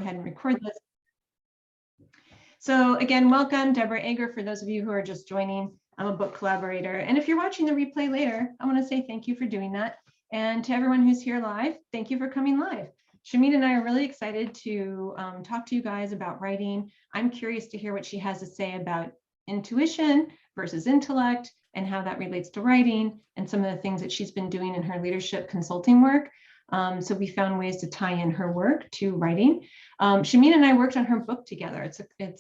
ahead and record this. So again, welcome, Deborah Ager, for those of you who are just joining. I'm a book collaborator. And if you're watching the replay later, I want to say thank you for doing that. And to everyone who's here live, thank you for coming live. Shahmeen and I are really excited to talk to you guys about writing. I'm curious to hear what she has to say about intuition versus intellect and how that relates to writing and some of the things that she's been doing in her leadership consulting work. So we found ways to tie in her work to writing. Shahmeen and I worked on her book together.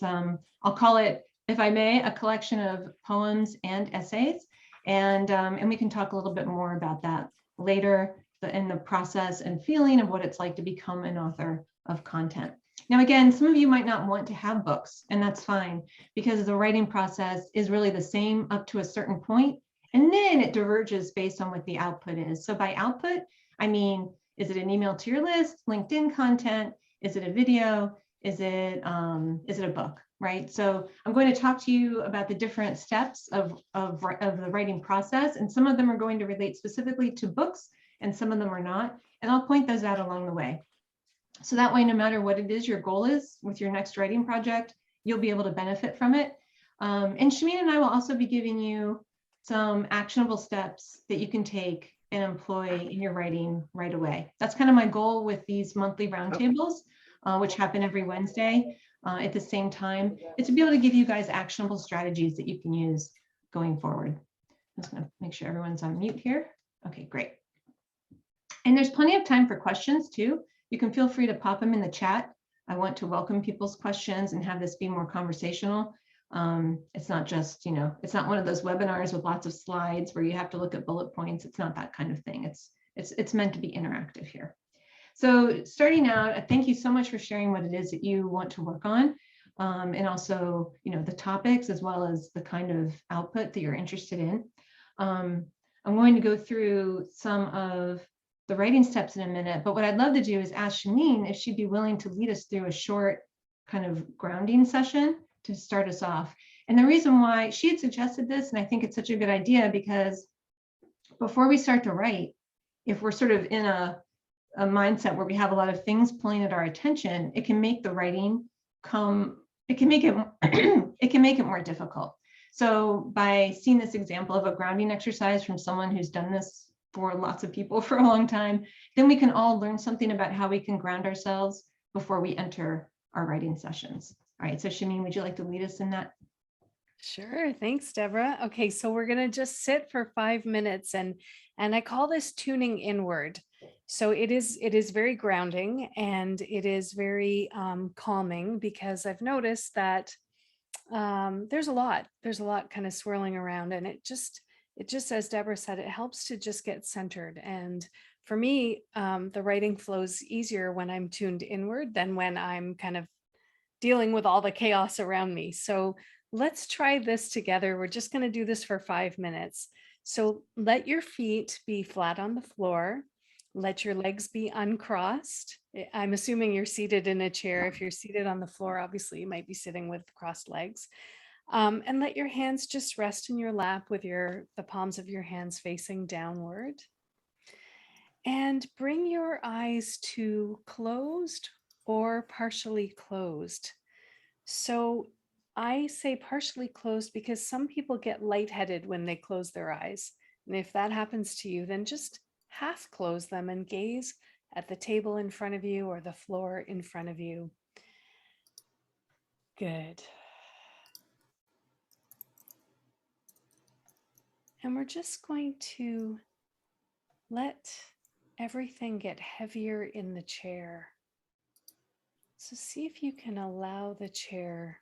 I'll call it, if I may, a collection of poems and essays. And we can talk a little bit more about that later in the process and feeling of what it's like to become an author of content. Now, again, some of you might not want to have books, and that's fine, because the writing process is really the same up to a certain point, and then it diverges based on what the output is. So by output, I mean, is it an email to your list, LinkedIn content? Is it a video? Is it a book, right? So I'm going to talk to you about the different steps of the writing process, and some of them are going to relate specifically to books, and some of them are not, and I'll point those out along the way. So that way, no matter what it is your goal is with your next writing project, you'll be able to benefit from it. And Shahmeen and I will also be giving you some actionable steps that you can take and employ in your writing right away. That's kind of my goal with these monthly roundtables, which happen every Wednesday at the same time, is to be able to give you guys actionable strategies that you can use going forward. I'm just going to make sure everyone's on mute here. Okay, great. And there's plenty of time for questions too. You can feel free to pop them in the chat. I want to welcome people's questions and have this be more conversational. It's not just, it's not one of those webinars with lots of slides where you have to look at bullet points. It's not that kind of thing. It's meant to be interactive here. So starting out, thank you so much for sharing what it is that you want to work on, and also, the topics as well as the kind of output that you're interested in. I'm going to go through some of the writing steps in a minute, but what I'd love to do is ask Shahmeen if she'd be willing to lead us through a short kind of grounding session to start us off. And the reason why she had suggested this, and I think it's such a good idea, because before we start to write, if we're sort of in a mindset where we have a lot of things pulling at our attention, it can make the writing it can make it more difficult. So by seeing this example of a grounding exercise from someone who's done this for lots of people for a long time, then we can all learn something about how we can ground ourselves before we enter our writing sessions. All right, so Shahmeen, would you like to lead us in that? Sure. Thanks, Deborah. Okay, so we're going to just sit for 5 minutes, and I call this tuning inward. So it is very grounding, and it is very calming, because I've noticed that there's a lot kind of swirling around, and it just, as Deborah said, it helps to just get centered. And for me, the writing flows easier when I'm tuned inward than when I'm kind of dealing with all the chaos around me. So let's try this together. We're just going to do this for 5 minutes. So let your feet be flat on the floor. Let your legs be uncrossed. I'm assuming you're seated in a chair. If you're seated on the floor, obviously you might be sitting with crossed legs. And let your hands just rest in your lap with the palms of your hands facing downward. And bring your eyes to closed or partially closed. So I say partially closed because some people get lightheaded when they close their eyes. And if that happens to you, then just half close them and gaze at the table in front of you or the floor in front of you. Good. And we're just going to let everything get heavier in the chair. So see if you can allow the chair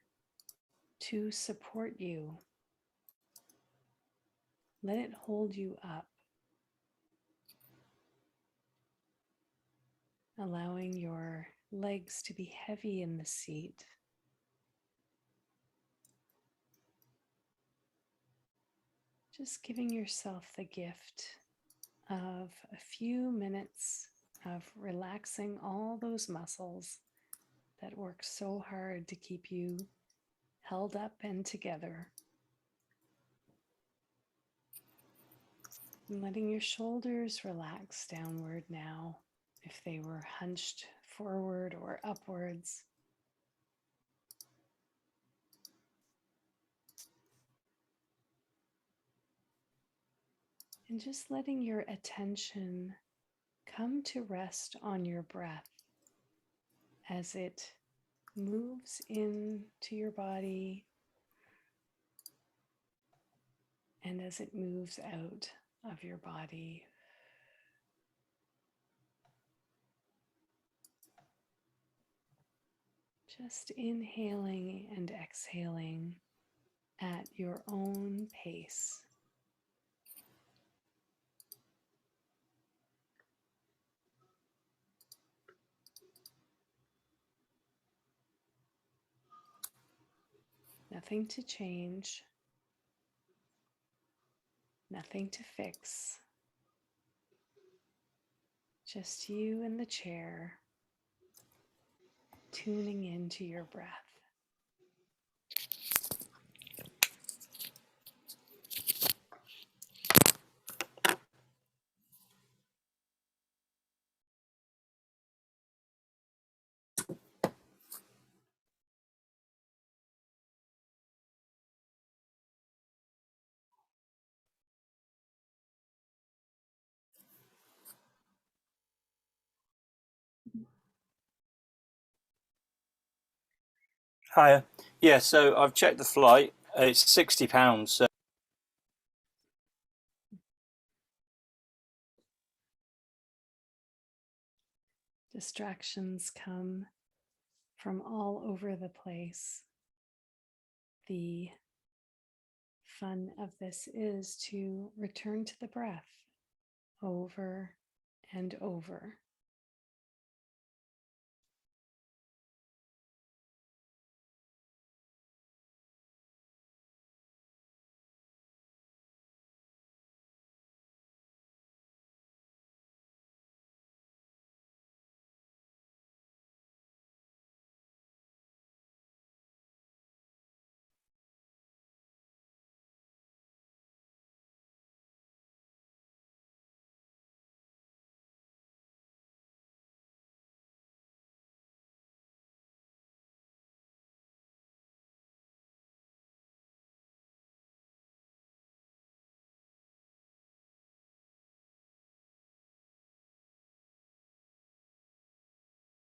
to support you. Let it hold you up. Allowing your legs to be heavy in the seat. Just giving yourself the gift of a few minutes of relaxing all those muscles that work so hard to keep you held up and together. And letting your shoulders relax downward now, if they were hunched forward or upwards. And just letting your attention come to rest on your breath as it moves into your body and as it moves out of your body. Just inhaling and exhaling at your own pace. Nothing to change, nothing to fix. Just you in the chair, tuning into your breath. Hiya. Yeah, so I've checked the flight. It's £60. So Distractions come from all over the place. The fun of this is to return to the breath over and over.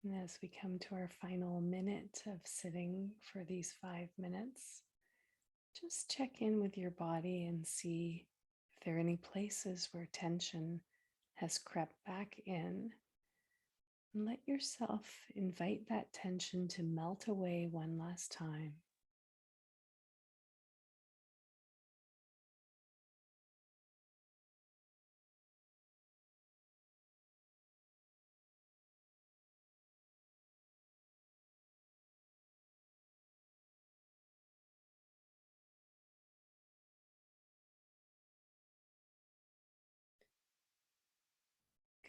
And as we come to our final minute of sitting for these 5 minutes, just check in with your body and see if there are any places where tension has crept back in. And let yourself invite that tension to melt away one last time.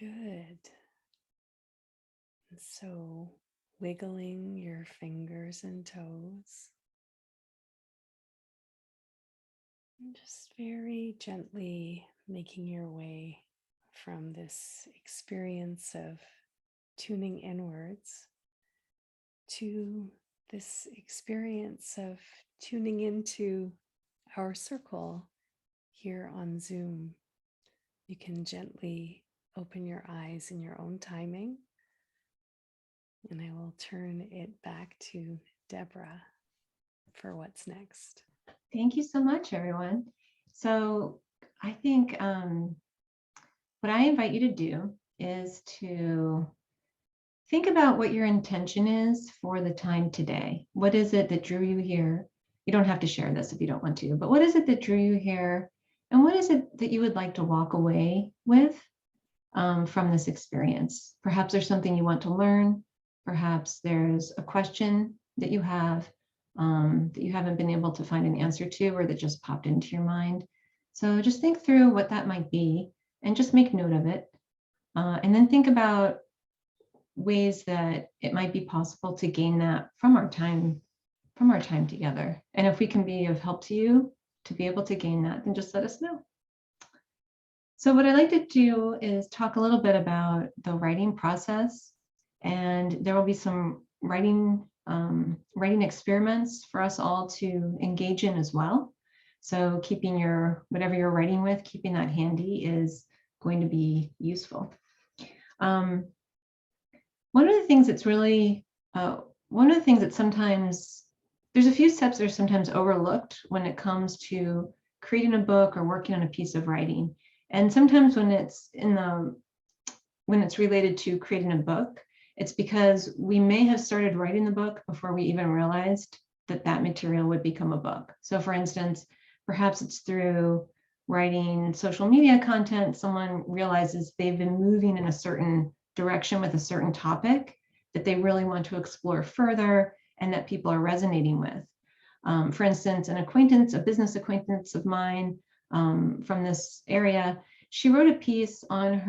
Good. And so, wiggling your fingers and toes, and just very gently making your way from this experience of tuning inwards to this experience of tuning into our circle here on Zoom. You can gently open your eyes in your own timing, and I will turn it back to Deborah for what's next. Thank you so much, everyone. So I think what I invite you to do is to think about what your intention is for the time today. What is it that drew you here? You don't have to share this if you don't want to, but what is it that drew you here? And what is it that you would like to walk away with from this experience? Perhaps there's something you want to learn. Perhaps there's a question that you have that you haven't been able to find an answer to, or that just popped into your mind. So just think through what that might be and just make note of it. And then think about ways that it might be possible to gain that from our time together. And if we can be of help to you to be able to gain that, then just let us know. So what I'd like to do is talk a little bit about the writing process And there will be some writing experiments for us all to engage in as well. So keeping whatever you're writing with, keeping that handy is going to be useful. One of the things that sometimes, there's a few steps that are sometimes overlooked when it comes to creating a book or working on a piece of writing. And sometimes when it's related to creating a book, it's because we may have started writing the book before we even realized that material would become a book. So for instance, perhaps it's through writing social media content, someone realizes they've been moving in a certain direction with a certain topic that they really want to explore further and that people are resonating with. For instance, a business acquaintance of mine from this area, she wrote a piece on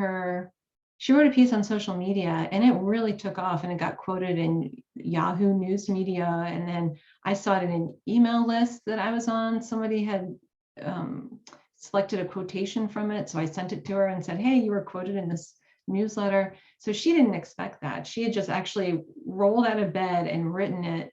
social media, and it really took off, and it got quoted in Yahoo News Media. And then I saw it in an email list that I was on. Somebody had selected a quotation from it. So I sent it to her and said, hey, you were quoted in this newsletter. So she didn't expect that. She had just actually rolled out of bed and written it,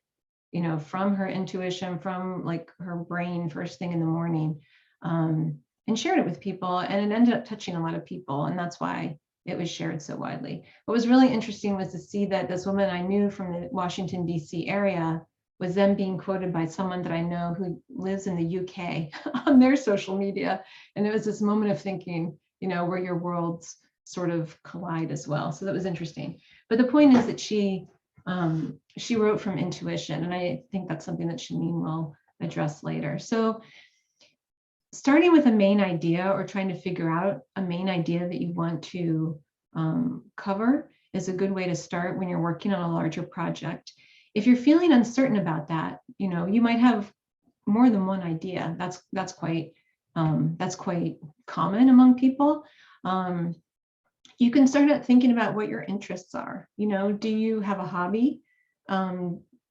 from her intuition, from like her brain first thing in the morning, and shared it with people. And it ended up touching a lot of people. And that's why it was shared so widely. What was really interesting was to see that this woman I knew from the Washington, D.C. area was then being quoted by someone that I know who lives in the UK on their social media. And it was this moment of thinking, where your worlds sort of collide as well. So that was interesting. But the point is that she wrote from intuition. And I think that's something that Shahmeen will address later. So starting with a main idea or trying to figure out a main idea that you want to cover is a good way to start when you're working on a larger project. If you're feeling uncertain about that, you might have more than one idea. That's quite common among people. You can start out thinking about what your interests are. Do you have a hobby?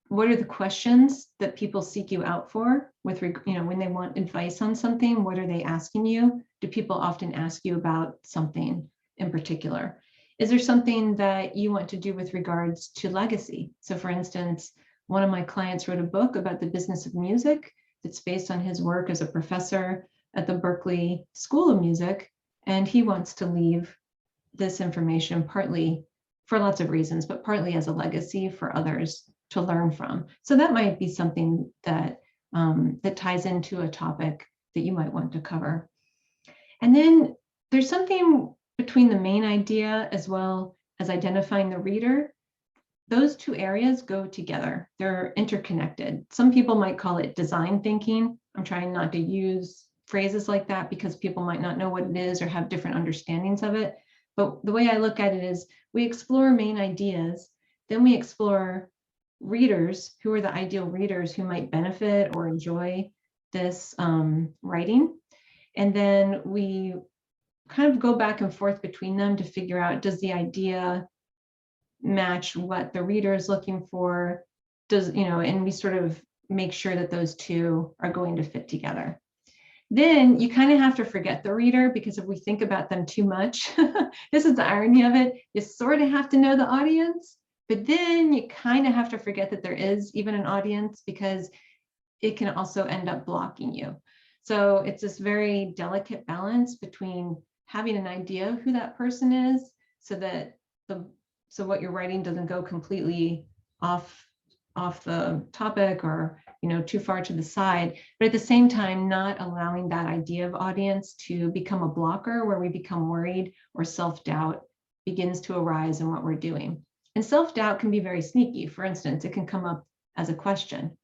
What are the questions that people seek you out for when they want advice on something? What are they asking you? Do people often ask you about something in particular? Is there something that you want to do with regards to legacy? So for instance, one of my clients wrote a book about the business of music that's based on his work as a professor at the Berklee School of Music. And he wants to leave this information partly for lots of reasons, but partly as a legacy for others to learn from. So that might be something that that ties into a topic that you might want to cover. And then there's something between the main idea as well as identifying the reader. Those two areas go together. They're interconnected. Some people might call it design thinking. I'm trying not to use phrases like that because people might not know what it is or have different understandings of it. But the way I look at it is we explore main ideas, then we explore readers, who are the ideal readers who might benefit or enjoy this writing. And then we kind of go back and forth between them to figure out, does the idea match what the reader is looking for? And we sort of make sure that those two are going to fit together. Then you kind of have to forget the reader, because if we think about them too much, this is the irony of it, you sort of have to know the audience, but then you kind of have to forget that there is even an audience, because it can also end up blocking you. So it's this very delicate balance between having an idea of who that person is, so that what you're writing doesn't go completely off the topic or too far to the side, but at the same time not allowing that idea of audience to become a blocker where we become worried or self-doubt begins to arise in what we're doing. And self-doubt can be very sneaky. For instance, it can come up as a question.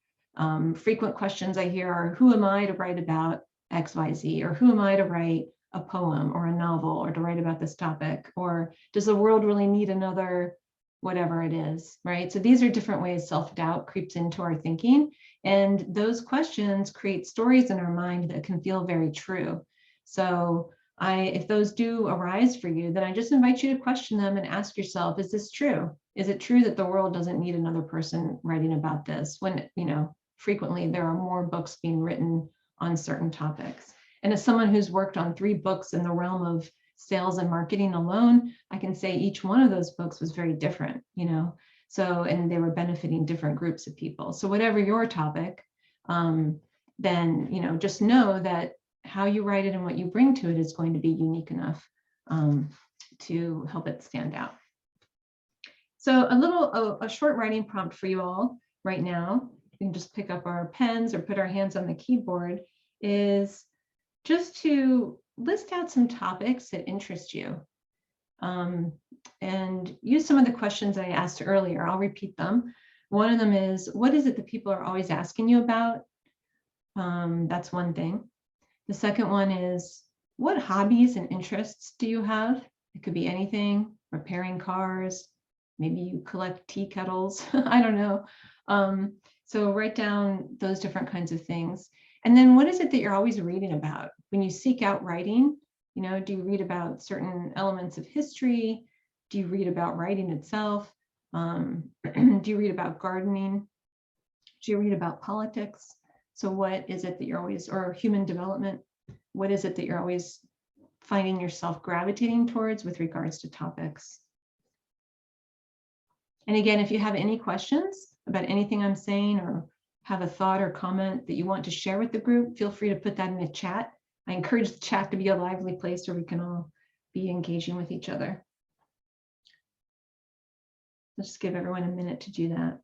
Frequent questions I hear are, who am I to write about XYZ? Or who am I to write a poem or a novel or to write about this topic? Or does the world really need another whatever it is, right? So these are different ways self-doubt creeps into our thinking. And those questions create stories in our mind that can feel very true. So if those do arise for you, then I just invite you to question them and ask yourself, is this true? Is it true that the world doesn't need another person writing about this, when, frequently there are more books being written on certain topics? And as someone who's worked on 3 books in the realm of sales and marketing alone, I can say each one of those books was very different, you know, so, and they were benefiting different groups of people. So whatever your topic, then, you know, just know that how you write it and what you bring to it is going to be unique enough to help it stand out. So a short writing prompt for you all right now, we can just pick up our pens or put our hands on the keyboard, is just to list out some topics that interest you. And use some of the questions I asked earlier. I'll repeat them. One of them is, what is it that people are always asking you about? That's one thing. The second one is, what hobbies and interests do you have? It could be anything, repairing cars, maybe you collect tea kettles, I don't know. So write down those different kinds of things. And then what is it that you're always reading about? When you seek out writing, you know, do you read about certain elements of history? Do you read about writing itself? Do you read about gardening? Do you read about politics? So what is it that you're always, or human development, what is it that you're always finding yourself gravitating towards with regards to topics? And again, if you have any questions about anything I'm saying, or have a thought or comment that you want to share with the group, feel free to put that in the chat. I encourage the chat to be a lively place where we can all be engaging with each other. Let's just give everyone a minute to do that.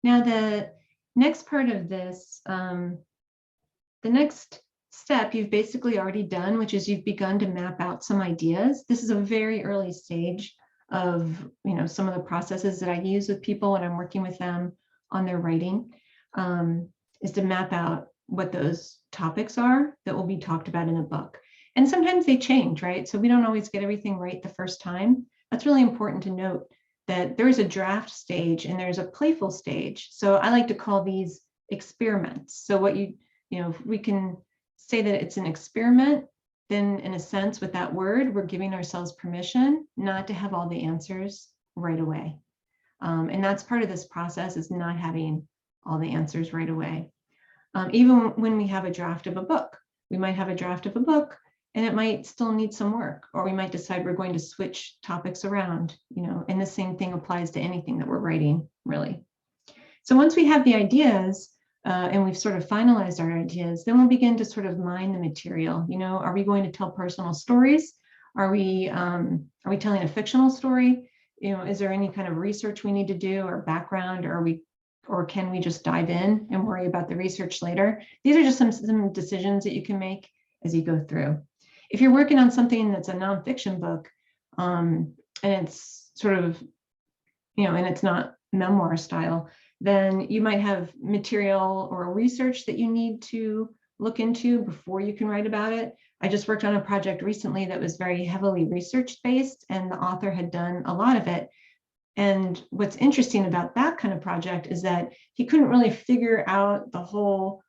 Now, the next part of this, the next step you've basically already done, which is you've begun to map out some ideas. This is a very early stage of, you know, some of the processes that I use with people when I'm working with them on their writing, is to map out what those topics are that will be talked about in a book. And sometimes they change, right? So we don't always get everything right the first time. That's really important to note, that there's a draft stage and there's a playful stage. So I like to call these experiments. So what you know, if we can say that it's an experiment, then in a sense with that word, we're giving ourselves permission not to have all the answers right away. And that's part of this process, is not having all the answers right away. Even when we have a draft of a book, we might have a draft of a book and it might still need some work, or we might decide we're going to switch topics around, you know, and the same thing applies to anything that we're writing, really. So once we have the ideas and we've sort of finalized our ideas, then we'll begin to sort of mine the material. You know, are we going to tell personal stories? Are we telling a fictional story? You know, is there any kind of research we need to do, or background, or can we just dive in and worry about the research later? These are just some decisions that you can make as you go through. If you're working on something that's a nonfiction book, and it's sort of, you know, and it's not memoir style, then you might have material or research that you need to look into before you can write about it. I just worked on a project recently that was very heavily research-based, and the author had done a lot of it. And what's interesting about that kind of project is that he couldn't really figure out the whole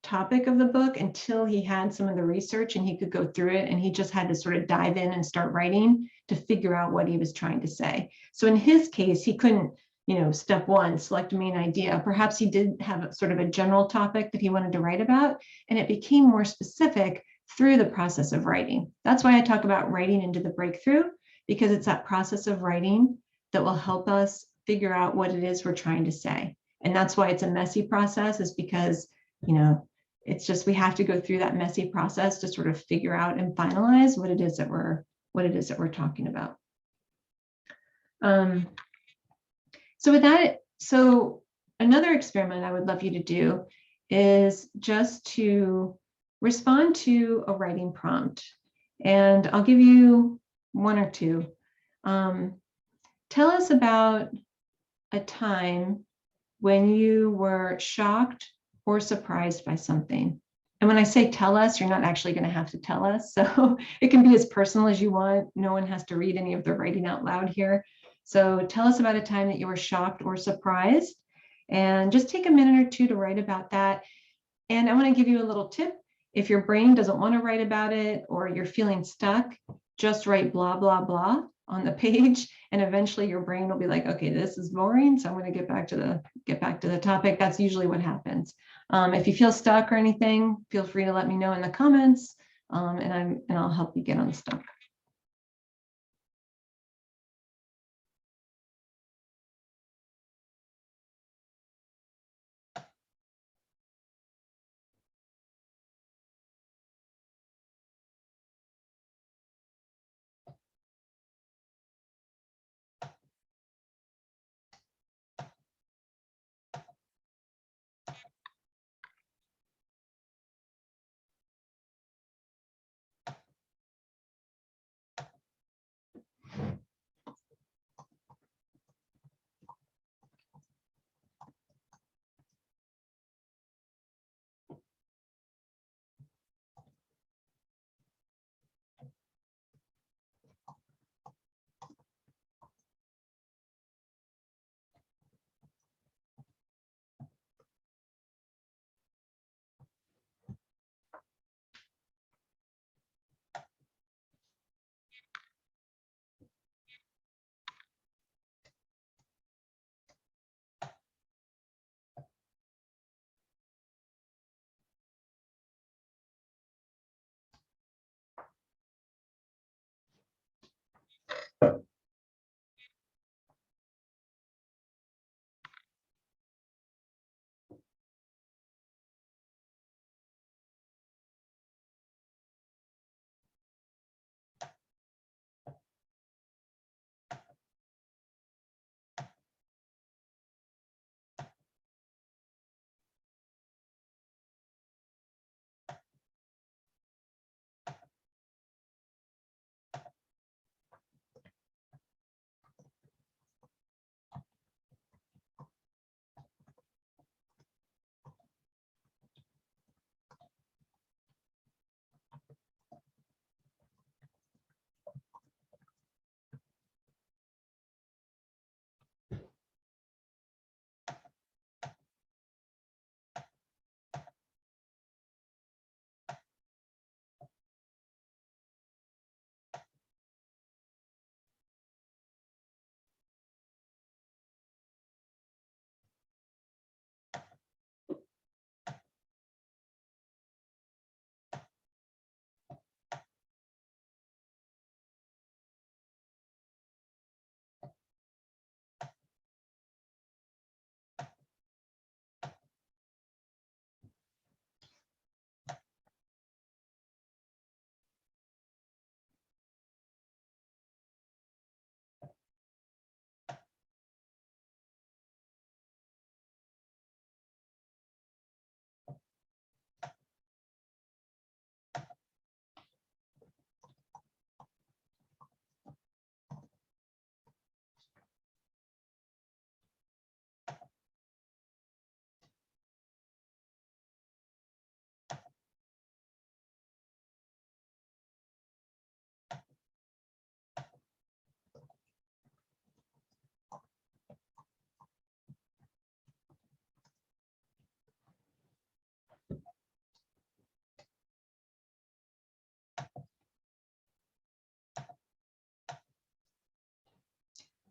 topic of the book until he had some of the research and he could go through it, and he just had to sort of dive in and start writing to figure out what he was trying to say. So in his case, he couldn't, you know, step one, select a main idea. Perhaps he did have a sort of a general topic that he wanted to write about, and it became more specific through the process of writing. That's why I talk about writing into the breakthrough, because it's that process of writing that will help us figure out what it is we're trying to say. And that's why it's a messy process, is because, you know, it's just, we have to go through that messy process to sort of figure out and finalize what it is that we're talking about. So with that, so another experiment I would love you to do is just to respond to a writing prompt. And I'll give you one or two. Tell us about a time when you were shocked or surprised by something. And when I say tell us, you're not actually going to have to tell us. So it can be as personal as you want. No one has to read any of the writing out loud here. So tell us about a time that you were shocked or surprised, and just take a minute or two to write about that. And I want to give you a little tip. If your brain doesn't want to write about it or you're feeling stuck, just write blah, blah, blah on the page. And eventually your brain will be like, okay, this is boring. So I'm going to get back to the topic. That's usually what happens. If you feel stuck or anything, feel free to let me know in the comments, and I'll help you get unstuck.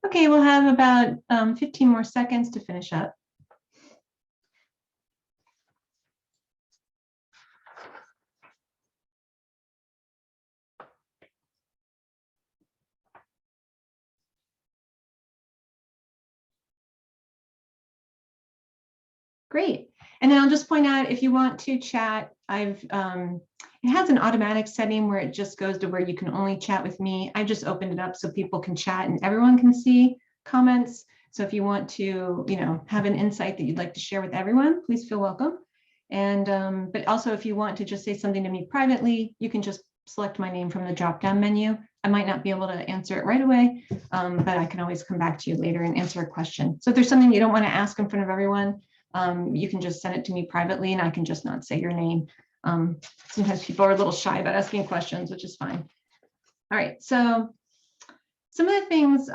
Okay, we'll have about 15 more seconds to finish up. Great. And then I'll just point out, if you want to chat, it has an automatic setting where it just goes to where you can only chat with me. I just opened it up so people can chat and everyone can see comments. So if you want to, have an insight that you'd like to share with everyone, please feel welcome. And but also, if you want to just say something to me privately, you can just select my name from the drop-down menu. I might not be able to answer it right away, but I can always come back to you later and answer a question. So if there's something you don't want to ask in front of everyone, you can just send it to me privately and I can just not say your name. Sometimes people are a little shy about asking questions, which is fine. All right, so some of the things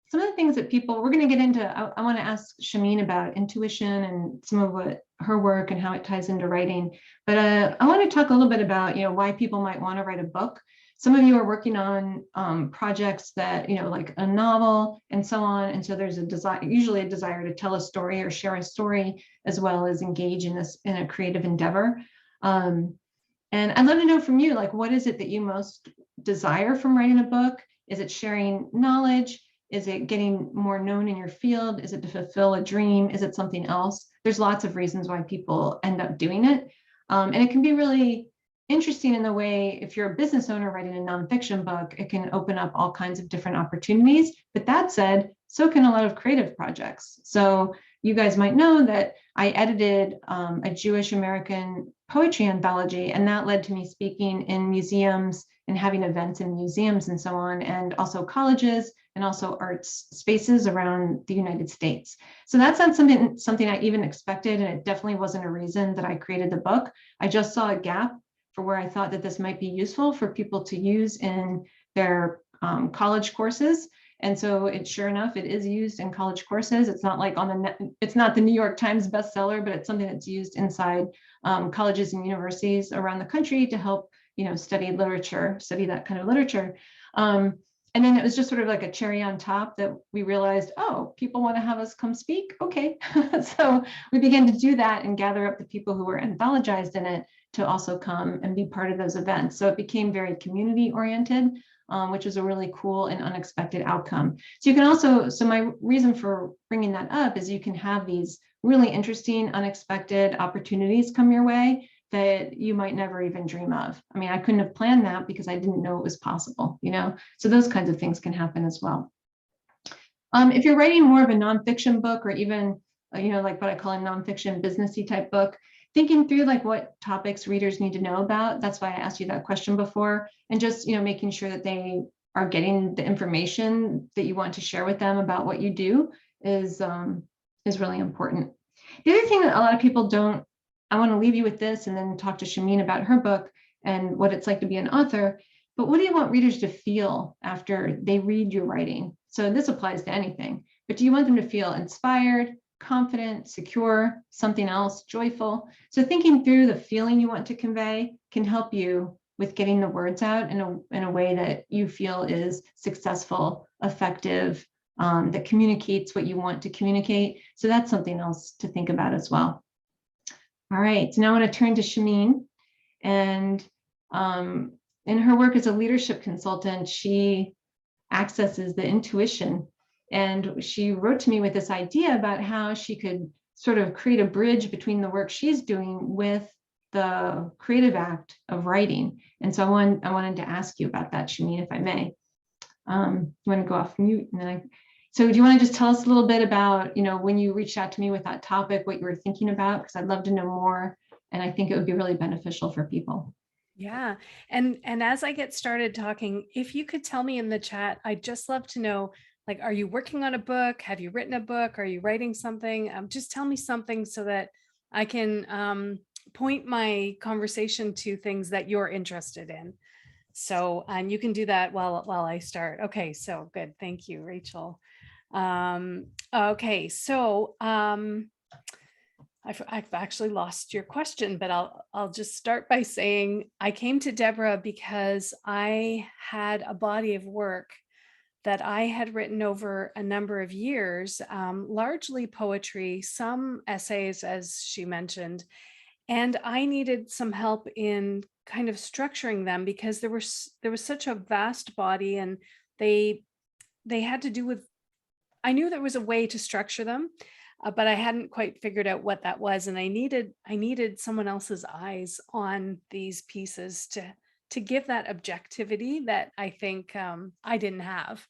some of the things that people, we're going to get into, I want to ask Shahmeen about intuition and some of what her work and how it ties into writing. But I want to talk a little bit about, why people might want to write a book. Some of you are working on projects that, like a novel and so on. And so there's a desire, usually a desire to tell a story or share a story, as well as engage in this in a creative endeavor. And I'd love to know from you, like, what is it that you most desire from writing a book? Is it sharing knowledge? Is it getting more known in your field? Is it to fulfill a dream? Is it something else? There's lots of reasons why people end up doing it. And it can be really interesting in the way, if you're a business owner writing a nonfiction book, it can open up all kinds of different opportunities. But that said, so can a lot of creative projects. So you guys might know that I edited a Jewish American poetry anthology, and that led to me speaking in museums and having events in museums and so on, and also colleges and also arts spaces around the United States. So that's not something I even expected, and it definitely wasn't a reason that I created the book. I just saw a gap for where I thought that this might be useful for people to use in their college courses. And so sure enough, it is used in college courses. It's not like it's not the New York Times bestseller, but it's something that's used inside colleges and universities around the country to help, study that kind of literature. And then it was just sort of like a cherry on top that we realized, oh, people want to have us come speak. Okay. So we began to do that and gather up the people who were anthologized in it to also come and be part of those events. So it became very community oriented, which was a really cool and unexpected outcome. So you can also, so my reason for bringing that up is you can have these really interesting, unexpected opportunities come your way that you might never even dream of. I mean, I couldn't have planned that because I didn't know it was possible, so those kinds of things can happen as well. If you're writing more of a nonfiction book, or even, like what I call a nonfiction businessy type book, thinking through like what topics readers need to know about. That's why I asked you that question before, and just, making sure that they are getting the information that you want to share with them about what you do is really important. The other thing that a lot of people don't, I want to leave you with this and then talk to Shahmeen about her book and what it's like to be an author. But what do you want readers to feel after they read your writing? So this applies to anything, but do you want them to feel inspired, confident, secure, something else, joyful? So thinking through the feeling you want to convey can help you with getting the words out in a way that you feel is successful, effective, that communicates what you want to communicate. So that's something else to think about as well. All right, so now I want to turn to Shahmeen. And in her work as a leadership consultant, she accesses the intuition. And she wrote to me with this idea about how she could sort of create a bridge between the work she's doing with the creative act of writing. And so I wanted to ask you about that, Shahmeen, if I may. You want to go off mute? And then so do you want to just tell us a little bit about, when you reached out to me with that topic, what you were thinking about? Because I'd love to know more. And I think it would be really beneficial for people. Yeah. And as I get started talking, if you could tell me in the chat, I'd just love to know, like, are you working on a book? Have you written a book? Are you writing something? Just tell me something so that I can point my conversation to things that you're interested in. So, and you can do that while I start. Okay, so good. Thank you, Rachel. Okay, so I've actually lost your question, but I'll just start by saying I came to Deborah because I had a body of work that I had written over a number of years, largely poetry, some essays, as she mentioned, and I needed some help in kind of structuring them because there was such a vast body, and they had to do with, I knew there was a way to structure them, but I hadn't quite figured out what that was, and I needed someone else's eyes on these pieces to give that objectivity that I think I didn't have.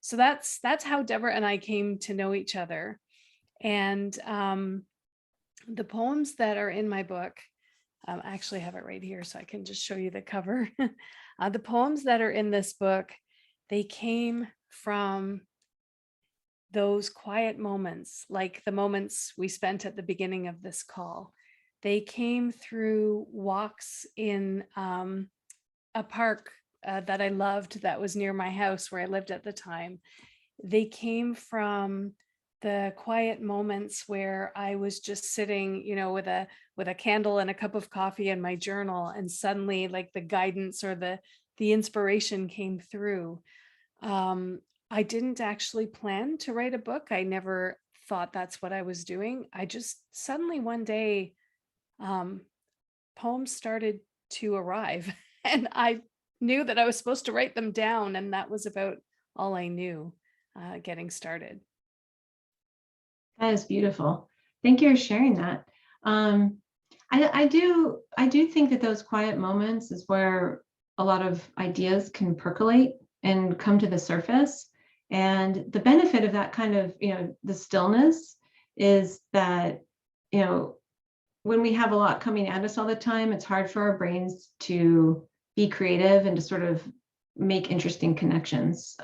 So that's how Deborah and I came to know each other. And the poems that are in my book, I actually have it right here, so I can just show you the cover. The poems that are in this book, they came from those quiet moments, like the moments we spent at the beginning of this call. They came through walks in a park that I loved that was near my house where I lived at the time. they came from the quiet moments where I was just sitting, with a candle and a cup of coffee and my journal, and suddenly like the guidance or the inspiration came through. Um, I didn't actually plan to write a book. I never thought that's what I was doing. I just suddenly one day, um, poems started to arrive, and I knew that I was supposed to write them down, and that was about all I knew, getting started. That is beautiful. Thank you for sharing that. Um, I do think that those quiet moments is where a lot of ideas can percolate and come to the surface. And the benefit of that kind of, the stillness is that, you know, when we have a lot coming at us all the time, it's hard for our brains to be creative and to sort of make interesting connections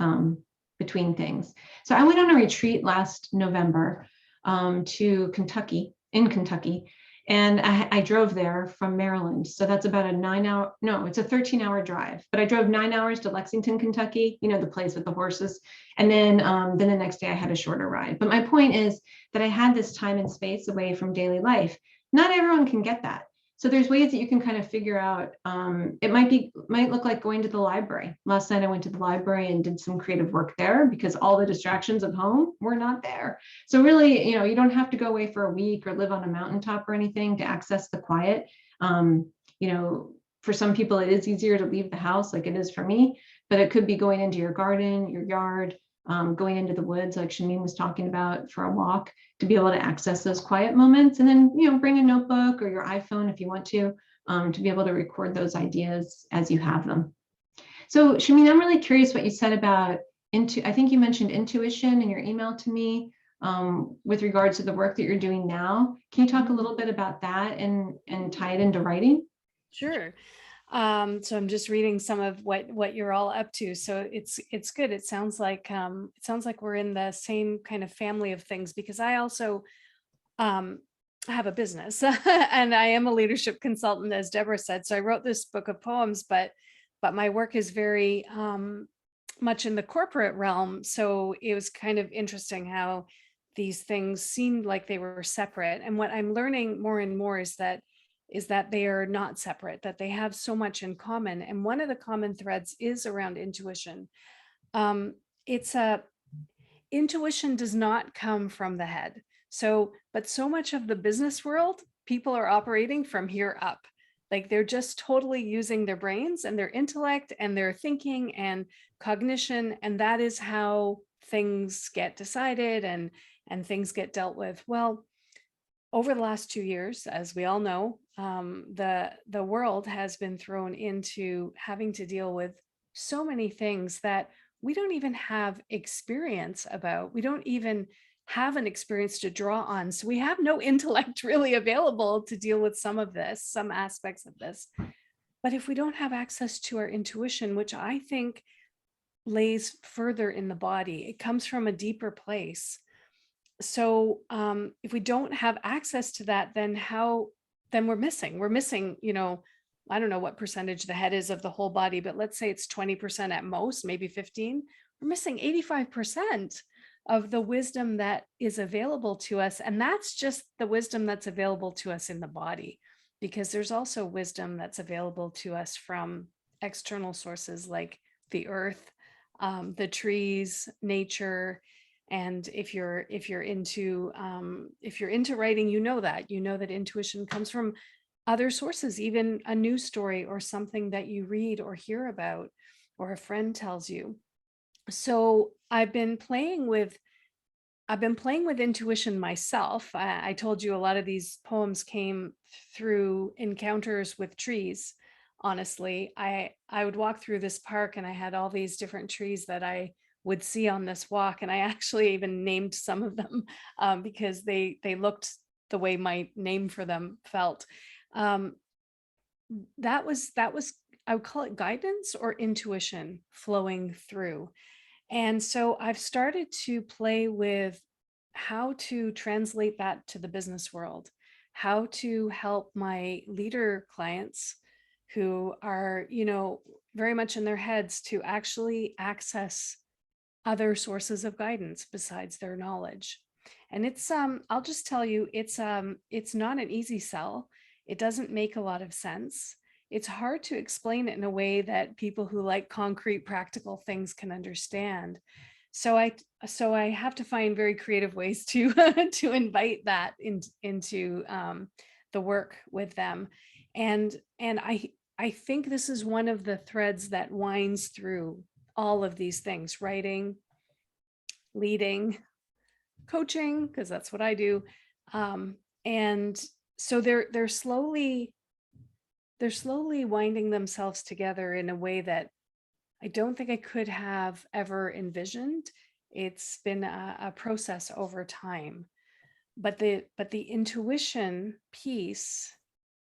between things. So I went on a retreat last November to Kentucky, in Kentucky, and I drove there from Maryland. So that's about a 9 hour, no, it's a 13-hour drive. But I drove 9 hours to Lexington, Kentucky, the place with the horses. And then the next day I had a shorter ride. But my point is that I had this time and space away from daily life. Not everyone can get that. So there's ways that you can kind of figure out. It might look like going to the library. Last night I went to the library and did some creative work there because all the distractions of home were not there. So really, you don't have to go away for a week or live on a mountaintop or anything to access the quiet. Um, for some people, it is easier to leave the house, like it is for me, but it could be going into your garden, your yard, going into the woods, like Shahmeen was talking about, for a walk, to be able to access those quiet moments. And then, bring a notebook or your iPhone if you want to be able to record those ideas as you have them. So Shahmeen, I'm really curious what you said about I think you mentioned intuition in your email to me with regards to the work that you're doing now. Can you talk a little bit about that and tie it into writing? Sure. So I'm just reading some of what you're all up to. So it's good. It sounds like we're in the same kind of family of things, because I also um, have a business and I am a leadership consultant, as Deborah said. So I wrote this book of poems, but my work is very much in the corporate realm. So it was kind of interesting how these things seemed like they were separate. And what I'm learning more and more is that they are not separate, that they have so much in common. And one of the common threads is around intuition. Um, it's a Intuition does not come from the head. But so much of the business world, people are operating from here up. Like they're just totally using their brains and their intellect and their thinking and cognition. And that is how things get decided and things get dealt with. Well, over the last 2 years, as we all know, the world has been thrown into having to deal with so many things that we don't even have experience about. We don't even have an experience to draw on. So we have no intellect really available to deal with some aspects of this. But if we don't have access to our intuition, which I think lays further in the body, it comes from a deeper place. So if we don't have access to that, then we're missing, I don't know what percentage the head is of the whole body, but let's say it's 20% at most, maybe 15. We're missing 85% of the wisdom that is available to us. And that's just the wisdom that's available to us in the body, because there's also wisdom that's available to us from external sources like the earth, the trees, nature. And if you're into writing, you know that intuition comes from other sources, even a news story or something that you read or hear about or a friend tells you. So I've been playing with intuition myself. I told you a lot of these poems came through encounters with trees. Honestly, I would walk through this park and I had all these different trees that I would see on this walk, and I actually even named some of them because they looked the way my name for them felt. Um, that was I would call it guidance or intuition flowing through. And so I've started to play with how to translate that to the business world, how to help my leader clients who are, very much in their heads, to actually access other sources of guidance besides their knowledge. And it's I'll just tell you, it's not an easy sell. It doesn't make a lot of sense. It's hard to explain it in a way that people who like concrete, practical things can understand. So I have to find very creative ways to to invite that into the work with them. And I think this is one of the threads that winds through all of these things: writing, leading, coaching, because that's what I do. And so they're slowly winding themselves together in a way that I don't think I could have ever envisioned. It's been a process over time, but the intuition piece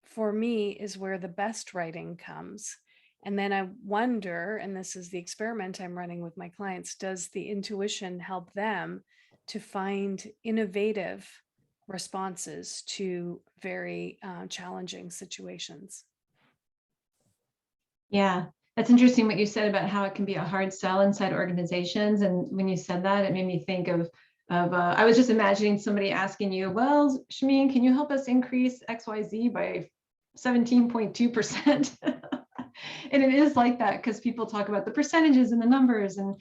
for me is where the best writing comes. And then I wonder, and this is the experiment I'm running with my clients, does the intuition help them to find innovative responses to very challenging situations? Yeah, that's interesting what you said about how it can be a hard sell inside organizations. And when you said that, it made me think of I was just imagining somebody asking you, well, Shahmeen, can you help us increase XYZ by 17.2%? And it is like that because people talk about the percentages and the numbers. And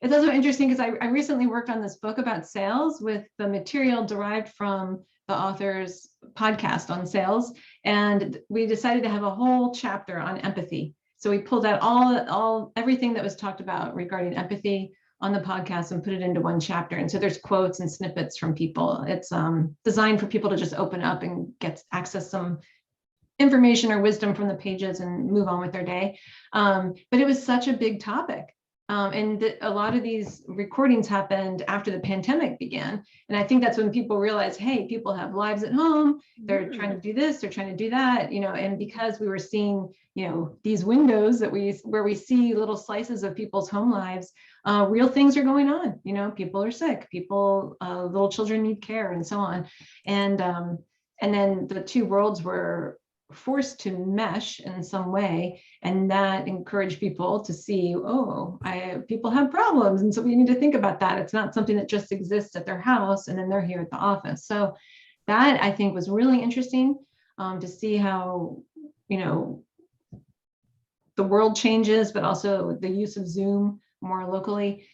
it's also interesting because I recently worked on this book about sales with the material derived from the author's podcast on sales. And we decided to have a whole chapter on empathy. So we pulled out everything that was talked about regarding empathy on the podcast and put it into one chapter. And so there's quotes and snippets from people. It's designed for people to just open up and access some information or wisdom from the pages and move on with their day. But it was such a big topic. And a lot of these recordings happened after the pandemic began. And I think that's when people realized, hey, people have lives at home. They're trying to do this, they're trying to do that, and because we were seeing, these windows where we see little slices of people's home lives, real things are going on. People are sick, little children need care and so on. And then the two worlds were forced to mesh in some way, and that encouraged people to see, people have problems, and so we need to think about that. It's not something that just exists at their house and then they're here at the office. So that, I think, was really interesting to see how the world changes, but also the use of Zoom more locally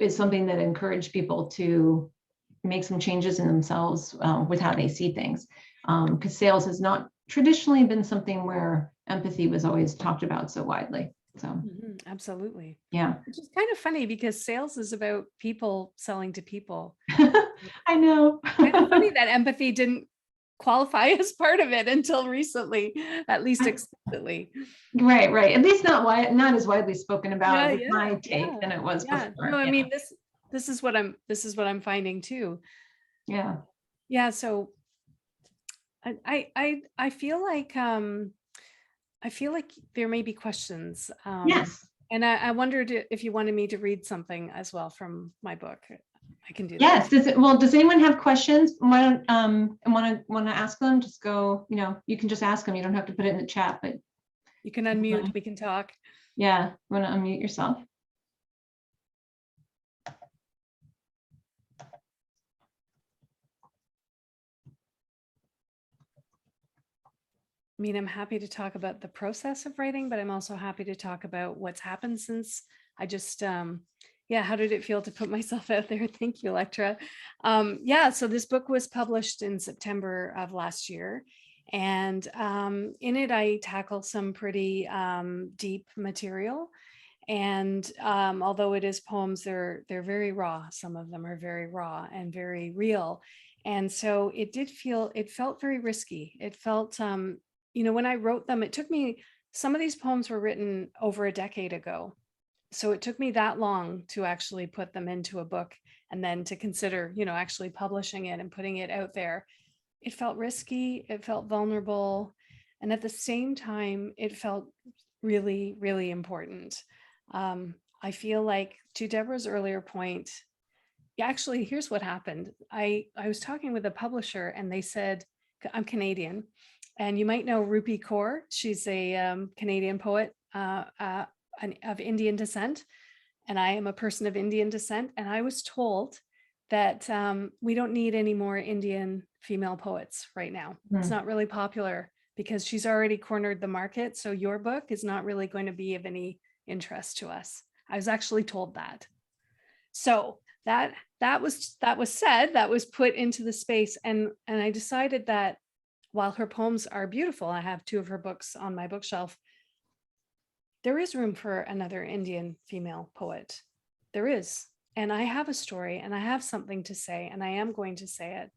is something that encouraged people to make some changes in themselves with how they see things, because sales has not traditionally been something where empathy was always talked about so widely. So absolutely. Yeah. Which is kind of funny because sales is about people selling to people. I know. Kind of funny that empathy didn't qualify as part of it until recently, at least explicitly. Right. At least not as widely spoken about with my take than it was before. No, I mean, this is what I'm finding too. Yeah. So I feel like there may be questions. Yes. And I wondered if you wanted me to read something as well from my book. I can do yes. that. Does anyone have questions? Want to ask them? Just go. You can just ask them. You don't have to put it in the chat, but you can unmute. We can talk. Yeah. You want to unmute yourself? I mean, I'm happy to talk about the process of writing, but I'm also happy to talk about what's happened since I just, how did it feel to put myself out there? Thank you, Electra. So this book was published in September of last year. And in it, I tackle some pretty deep material. And although it is poems, they're very raw. Some of them are very raw and very real. And so it felt very risky. It felt, when I wrote them, it took me, some of these poems were written over a decade ago. So it took me that long to actually put them into a book and then to consider, actually publishing it and putting it out there. It felt risky, it felt vulnerable. And at the same time, it felt really, really important. I feel like, to Deborah's earlier point, actually, here's what happened. I was talking with a publisher and they said, I'm Canadian, and you might know Rupi Kaur. She's a Canadian poet of Indian descent. and I am a person of Indian descent, and I was told that we don't need any more Indian female poets right now. It's not really popular because she's already cornered the market. So your book is not really going to be of any interest to us. I was actually told that. So that was said, that was put into the space, and I decided that while her poems are beautiful, I have 2 of her books on my bookshelf, there is room for another Indian female poet. There is. And I have a story and I have something to say, and I am going to say it.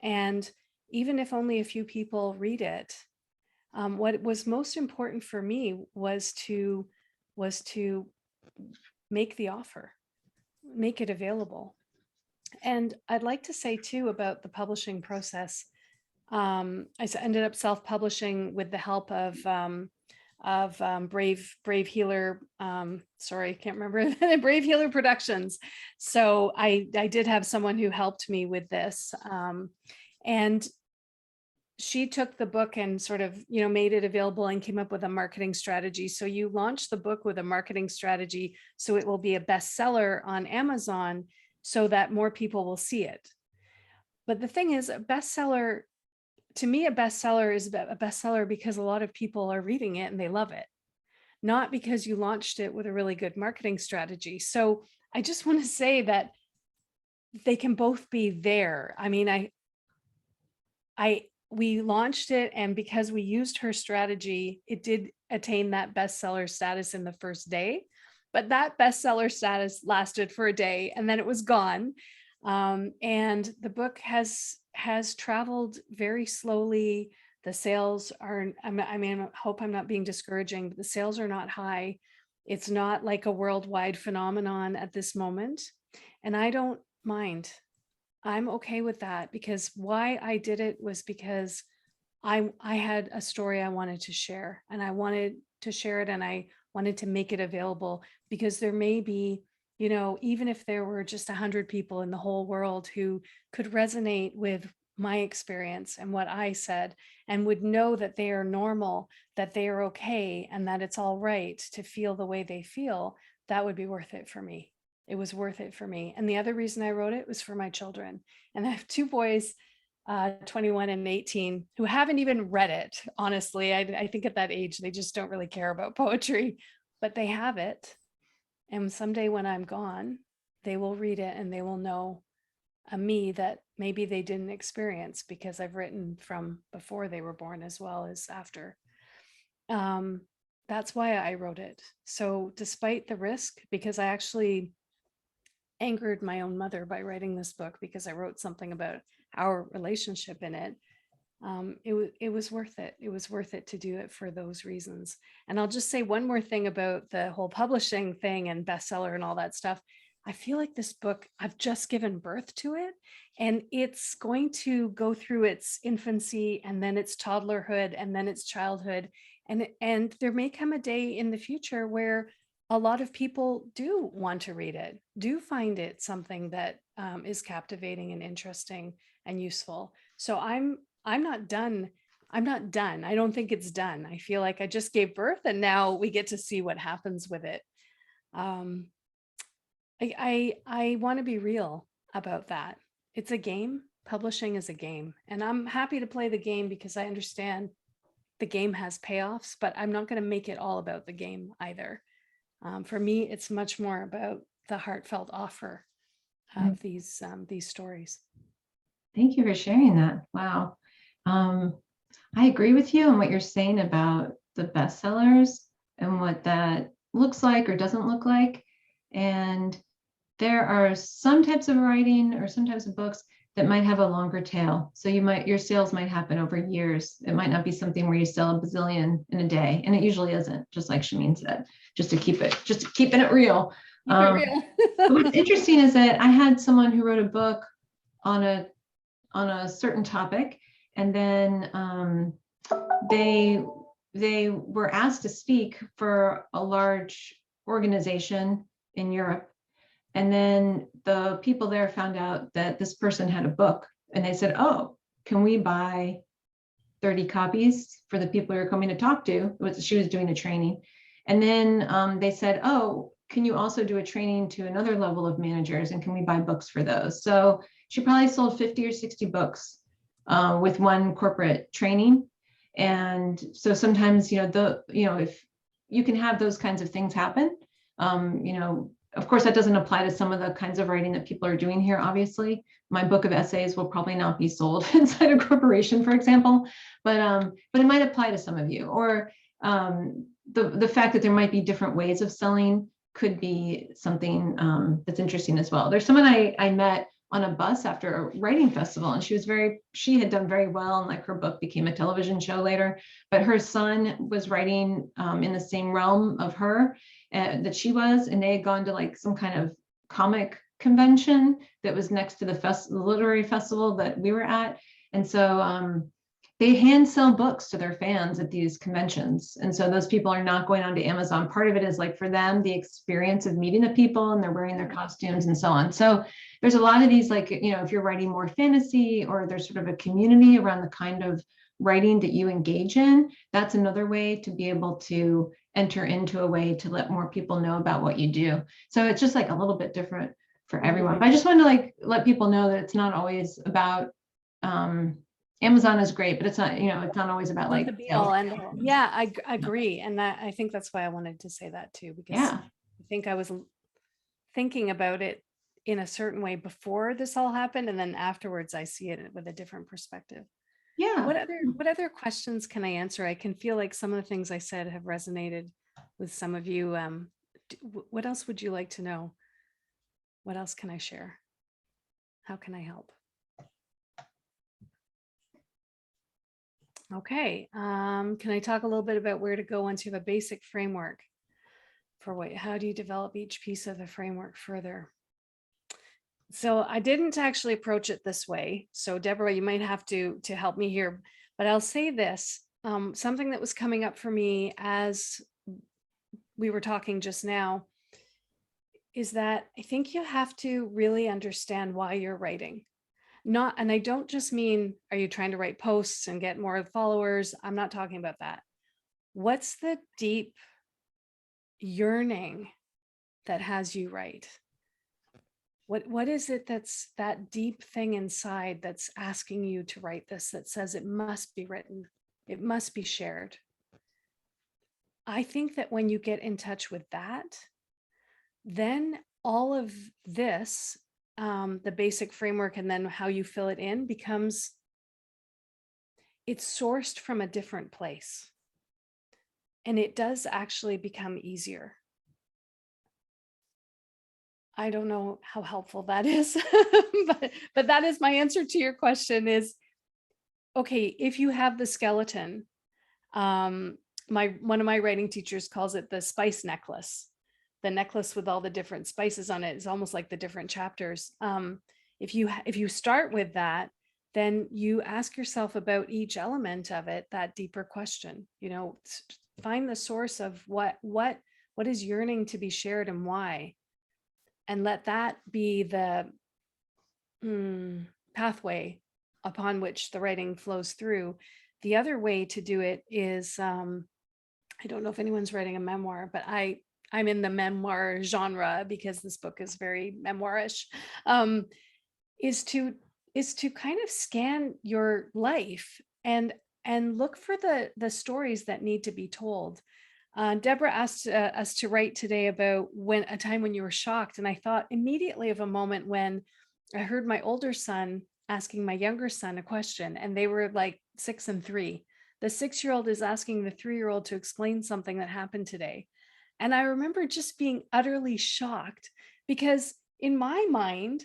And even if only a few people read it, what was most important for me was to make the offer, make it available. And I'd like to say too about the publishing process. Ended up self-publishing with the help of Brave Healer. Sorry, can't remember Brave Healer Productions. So I did have someone who helped me with this, and she took the book and sort of, made it available and came up with a marketing strategy. So you launch the book with a marketing strategy, so it will be a bestseller on Amazon, so that more people will see it. But the thing is, a bestseller. To me, a bestseller is a bestseller because a lot of people are reading it and they love it, not because you launched it with a really good marketing strategy. So I just want to say that they can both be there. I mean, we launched it, and because we used her strategy, it did attain that bestseller status in the first day, but that bestseller status lasted for a day and then it was gone. And the book has traveled very slowly. The sales are, I hope I'm not being discouraging, but the sales are not high. It's not like a worldwide phenomenon at this moment. And I don't mind. I'm okay with that, because why I did it was because I had a story I wanted to share, and I wanted to share it, and I wanted to make it available, because there may be, even if there were just 100 people in the whole world who could resonate with my experience and what I said, and would know that they are normal, that they are okay, and that it's all right to feel the way they feel, that would be worth it for me. It was worth it for me. And the other reason I wrote it was for my children. And I have 2 boys, 21 and 18, who haven't even read it. Honestly, I think at that age, they just don't really care about poetry, but they have it. And someday when I'm gone, they will read it and they will know a me that maybe they didn't experience, because I've written from before they were born as well as after. That's why I wrote it. So despite the risk, because I actually angered my own mother by writing this book, because I wrote something about our relationship in it, it was worth it. It was worth it to do it for those reasons. And I'll just say one more thing about the whole publishing thing and bestseller and all that stuff. I feel like this book, I've just given birth to it, and it's going to go through its infancy and then its toddlerhood and then its childhood. And there may come a day in the future where a lot of people do want to read it, do find it something that is captivating and interesting and useful. So I'm not done. I'm not done. I don't think it's done. I feel like I just gave birth and now we get to see what happens with it. I want to be real about that. It's a game. Publishing is a game, and I'm happy to play the game because I understand the game has payoffs, but I'm not going to make it all about the game either. For me, it's much more about the heartfelt offer of these stories. Thank you for sharing that. Wow. I agree with you on what you're saying about the bestsellers and what that looks like or doesn't look like. And there are some types of writing or some types of books that might have a longer tail. So your sales might happen over years. It might not be something where you sell a bazillion in a day. And it usually isn't, just like Shahmeen said, just keeping it real. What's interesting is that I had someone who wrote a book on a certain topic, and then they were asked to speak for a large organization in Europe. And then the people there found out that this person had a book, and they said, "Oh, can we buy 30 copies for the people you're coming to talk to?" She was doing a training. And then they said, "Oh, can you also do a training to another level of managers, and can we buy books for those? So she probably sold 50 or 60 books with one corporate training. And so sometimes, if you can have those kinds of things happen, of course, that doesn't apply to some of the kinds of writing that people are doing here, obviously. My book of essays will probably not be sold inside a corporation, for example, but it might apply to some of you. Or the fact that there might be different ways of selling could be something that's interesting as well. There's someone I met on a bus after a writing festival, and she had done very well, and like her book became a television show later, but her son was writing in the same realm of her that she was, and they had gone to like some kind of comic convention that was next to the literary festival that we were at. And so they hand sell books to their fans at these conventions. And so those people are not going onto Amazon. Part of it is like for them, the experience of meeting the people, and they're wearing their costumes and so on. So there's a lot of these, like, if you're writing more fantasy, or there's sort of a community around the kind of writing that you engage in, that's another way to be able to enter into a way to let more people know about what you do. So it's just like a little bit different for everyone. But I just wanted to like let people know that it's not always about Amazon is great, but it's not, it's not always about like the be all end all. Yeah, I agree. And I think that's why I wanted to say that too, because yeah. I think I was thinking about it in a certain way before this all happened, and then afterwards I see it with a different perspective. Yeah. What other questions can I answer? I can feel like some of the things I said have resonated with some of you. What else would you like to know? What else can I share? How can I help? Okay. Can I talk a little bit about where to go once you have a basic framework for how do you develop each piece of the framework further? So I didn't actually approach it this way. So Deborah, you might have to help me here, but I'll say this, something that was coming up for me as we were talking just now is that I think you have to really understand why you're writing. And I don't just mean, are you trying to write posts and get more followers? I'm not talking about that. What's the deep yearning that has you write? What is it that's that deep thing inside that's asking you to write this, that says it must be written, it must be shared? I think that when you get in touch with that, then all of this, the basic framework and then how you fill it in it's sourced from a different place. And it does actually become easier. I don't know how helpful that is, but that is my answer to your question is, okay, if you have the skeleton, one of my writing teachers calls it the spice necklace. The necklace with all the different spices on it is almost like the different chapters. If you start with that, then you ask yourself about each element of it, that deeper question, find the source of what is yearning to be shared and why. And let that be the pathway upon which the writing flows through. The other way to do it is, I don't know if anyone's writing a memoir, but I'm in the memoir genre because this book is very memoirish, is to kind of scan your life and look for the stories that need to be told. Deborah asked us to write today about a time when you were shocked. And I thought immediately of a moment when I heard my older son asking my younger son a question, and they were like 6 and 3. The 6-year-old is asking the 3-year-old to explain something that happened today. And I remember just being utterly shocked because in my mind,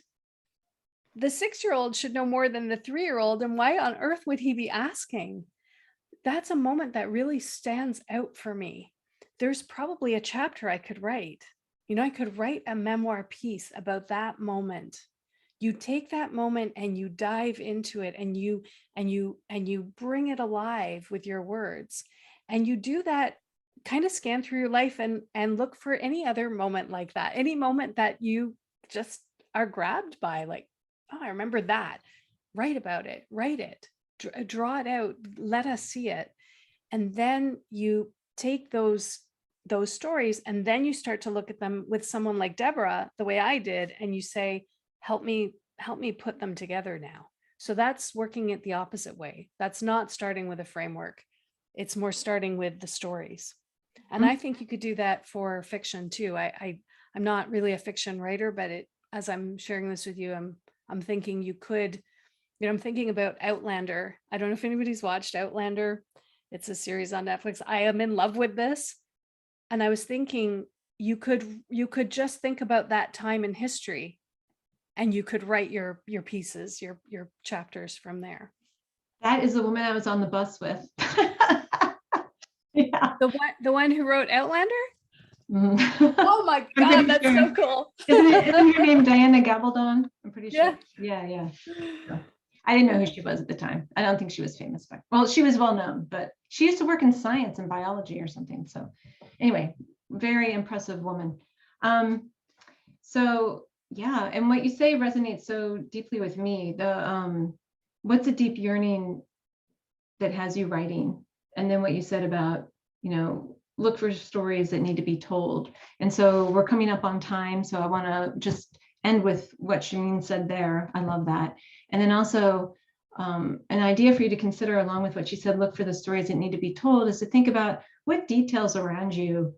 the 6-year-old should know more than the 3-year-old. And why on earth would he be asking? That's a moment that really stands out for me. There's probably a chapter I could write. I could write a memoir piece about that moment. You take that moment and you dive into it and you bring it alive with your words. And you do that, kind of scan through your life and look for any other moment like that, any moment that you just are grabbed by, like, oh, I remember that. Write about it, write it, draw it out, let us see it. And then you take those those stories, and then you start to look at them with someone like Deborah, the way I did, and you say, help me put them together now. So that's working it the opposite way. That's not starting with a framework. It's more starting with the stories. And I think you could do that for fiction too. I'm not really a fiction writer, but as I'm sharing this with you, I'm thinking you could, I'm thinking about Outlander. I don't know if anybody's watched Outlander. It's a series on Netflix. I am in love with this. And I was thinking you could just think about that time in history, and you could write your pieces, your chapters from there. That is the woman I was on the bus with. Yeah. The one who wrote Outlander? Mhm. Oh my God, that's so cool. Isn't her name Diana Gabaldon? I'm pretty sure. Yeah. Yeah. So, I didn't know who she was at the time. I don't think she was famous, but well, she was well known, but she used to work in science and biology or something. So anyway, very impressive woman. So yeah, and what you say resonates so deeply with me. What's a deep yearning that has you writing? And then what you said about, look for stories that need to be told. And so we're coming up on time. So I want to just end with what Shahmeen said there. I love that. And then also an idea for you to consider along with what she said, look for the stories that need to be told, is to think about what details around you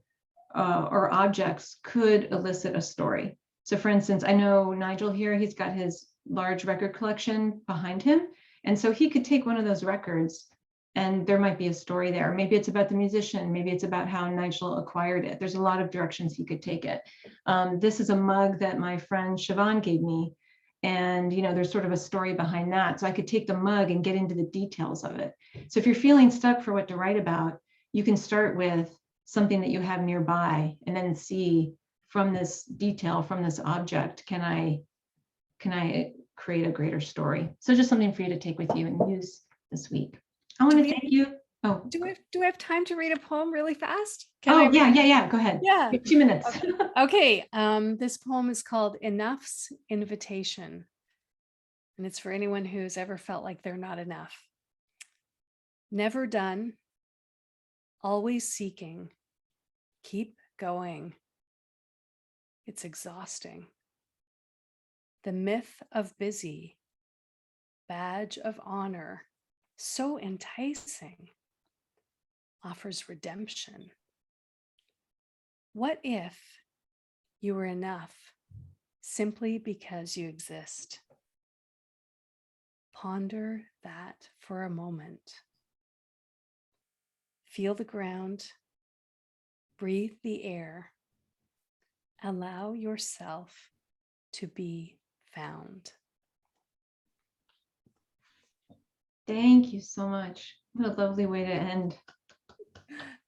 or objects could elicit a story. So for instance, I know Nigel here, he's got his large record collection behind him. And so he could take one of those records and there might be a story there. Maybe it's about the musician. Maybe it's about how Nigel acquired it. There's a lot of directions he could take it. This is a mug that my friend Siobhan gave me. And, there's sort of a story behind that. So I could take the mug and get into the details of it. So if you're feeling stuck for what to write about, you can start with something that you have nearby and then see from this detail, from this object, can I create a greater story? So just something for you to take with you and use this week. I want to thank you. Oh, do I have time to read a poem really fast? Yeah. Go ahead. Yeah. 2 minutes. Okay. This poem is called Enough's Invitation. And it's for anyone who's ever felt like they're not enough. Never done. Always seeking. Keep going. It's exhausting. The myth of busy. Badge of honor. So enticing. Offers redemption. What if you were enough simply because you exist? Ponder that for a moment. Feel the ground. Breathe the air. Allow yourself to be found. Thank you so much. What a lovely way to end.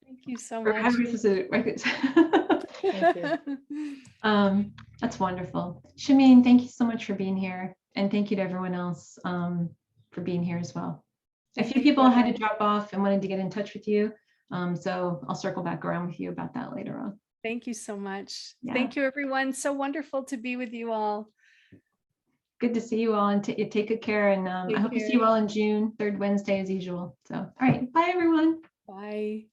Thank you so Or how much. do we supposed to- Thank you. That's wonderful. Shahmeen, thank you so much for being here. And thank you to everyone else for being here as well. A few people had to drop off and wanted to get in touch with you. So I'll circle back around with you about that later on. Thank you so much. Yeah. Thank you, everyone. So wonderful to be with you all. Good to see you all and take good care. And I hope to see you all in June, third Wednesday as usual. So, all right. Bye, everyone. Bye.